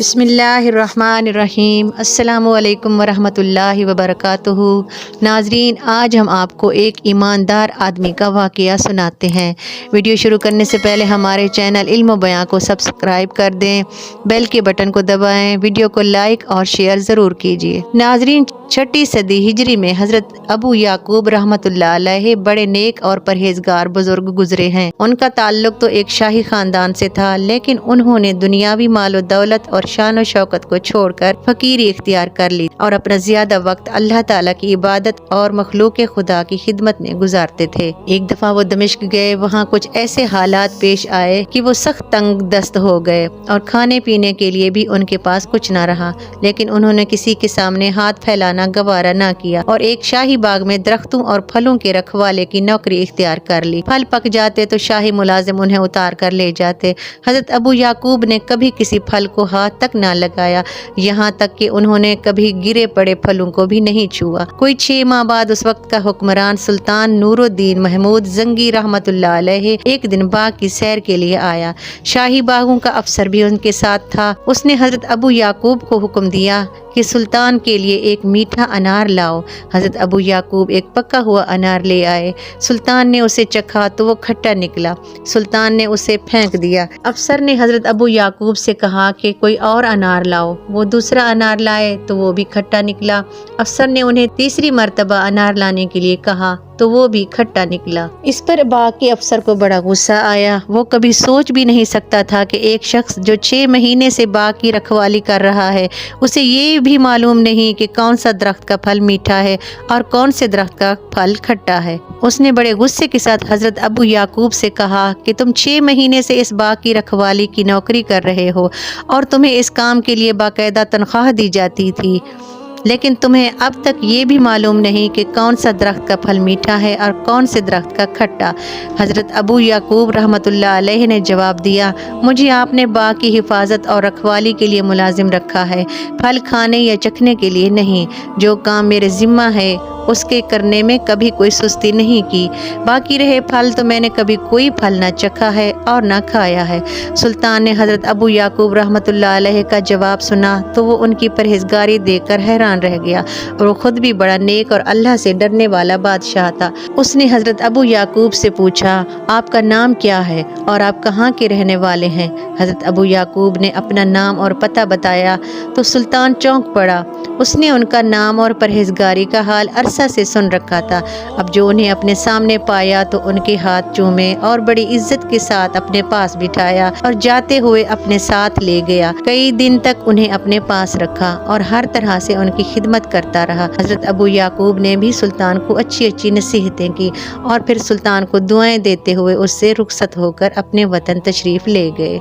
बिस्मिल्लाहिर्रहमानिर्रहीम। अस्सलामुअलैकुम वरहमतुल्लाहि वबरकातुहू। नाजरीन, आज हम आपको एक ईमानदार आदमी का वाक़या सुनाते हैं। वीडियो शुरू करने से पहले हमारे चैनल इल्म बयां को सब्सक्राइब कर दें, बेल के बटन को दबाएं, वीडियो को लाइक और शेयर ज़रूर कीजिए। नाजरीन, 6ठी सदी हिजरी में हज़रत अबू याकूब रहमतुल्लाह अलैहि बड़े नेक और परहेजगार बुजुर्ग गुजरे हैं। उनका ताल्लुक तो एक शाही ख़ानदान से था, लेकिन उन्होंने दुनियावी मालो दौलत और शान और शौकत को छोड़कर फकीरी इख्तियार कर ली और अपना ज़्यादा वक्त अल्लाह ताला की इबादत और मखलूक खुदा की खिदमत में गुजारते थे। एक दफ़ा वो दमिश्क गए। वहाँ कुछ ऐसे हालात पेश आए कि वो सख्त तंग दस्त हो गए और खाने पीने के लिए भी उनके पास कुछ न रहा। लेकिन उन्होंने किसी के सामने हाथ फैलाना गवारा न किया और एक शाही बाग में दरख्तों और फलों के रखवाले की नौकरी इख्तियार कर ली। फल पक जाते तो शाही मुलाजिम उन्हें उतार कर ले जाते। हज़रत अबू याकूब ने कभी किसी फल को हाथ तक न लगाया, यहाँ तक कि उन्होंने कभी गिरे पड़े फलों को भी नहीं छुआ। कोई 6 माह बाद उस वक्त का हुक्मरान सुल्तान नूरुद्दीन महमूद जंगी रहमतुल्लाह अलैहि एक दिन बाग की सैर के लिए आया। शाही बागों का अफसर भी उनके साथ था। उसने हज़रत अबू याकूब को हुक्म दिया कि सुल्तान के लिए एक मीठा अनार लाओ। हज़रत अबू याकूब एक पका हुआ अनार ले आए। सुल्तान ने उसे चखा तो वो खट्टा निकला। सुल्तान ने उसे फेंक दिया। अफसर ने हज़रत अबू याकूब से कहा कि कोई और अनार लाओ। वो दूसरा अनार लाए तो वो भी खट्टा निकला। अफसर ने उन्हें तीसरी मर्तबा अनार लाने के लिए कहा तो वो भी खट्टा निकला। इस पर बाग के अफसर को बड़ा गुस्सा आया। वो कभी सोच भी नहीं सकता था कि एक शख्स जो 6 महीने से बाग की रखवाली कर रहा है, उसे ये भी मालूम नहीं कि कौन सा दरख्त का फल मीठा है और कौन से दरख्त का फल खट्टा है। उसने बड़े गुस्से के साथ हज़रत अबू याकूब से कहा कि तुम 6 महीने से इस बाग की रखवाली की नौकरी कर रहे हो और तुम्हें इस काम के लिए बाकायदा तनख्वाह दी जाती थी, लेकिन तुम्हें अब तक ये भी मालूम नहीं कि कौन सा दरख्त का फल मीठा है और कौन से दरख्त का खट्टा। हज़रत अबू याकूब रहमतुल्लाह अलैहि ने जवाब दिया, मुझे आपने बाग की हिफाजत और रखवाली के लिए मुलाजिम रखा है, फल खाने या चखने के लिए नहीं। जो काम मेरे ज़िम्मा है उसके करने में कभी कोई सुस्ती नहीं की। बाकी रहे फल तो मैंने कभी कोई फल न चखा है और न खाया है। सुल्तान ने हज़रत अबू याकूब रहमतुल्लाह अलैहि का जवाब सुना तो वो उनकी परहेजगारी देखकर हैरान रह गया और वो खुद भी बड़ा नेक और अल्लाह से डरने वाला बादशाह था। उसने हज़रत अबू याकूब से पूछा, आपका नाम क्या है और आप कहाँ के रहने वाले हैं? हज़रत अबू याकूब ने अपना नाम और पता बताया तो सुल्तान चौंक पड़ा। उसने उनका नाम और परहेजगारी का हाल अरसा से सुन रखा था। अब जो उन्हें अपने सामने पाया तो उनके हाथ चूमे और बड़ी इज्जत के साथ अपने पास बिठाया और जाते हुए अपने साथ ले गया। कई दिन तक उन्हें अपने पास रखा और हर तरह से उनकी खिदमत करता रहा। हज़रत अबू याकूब ने भी सुल्तान को अच्छी अच्छी नसीहतें की और फिर सुल्तान को दुआएं देते हुए उससे रुखसत होकर अपने वतन तशरीफ़ ले गए।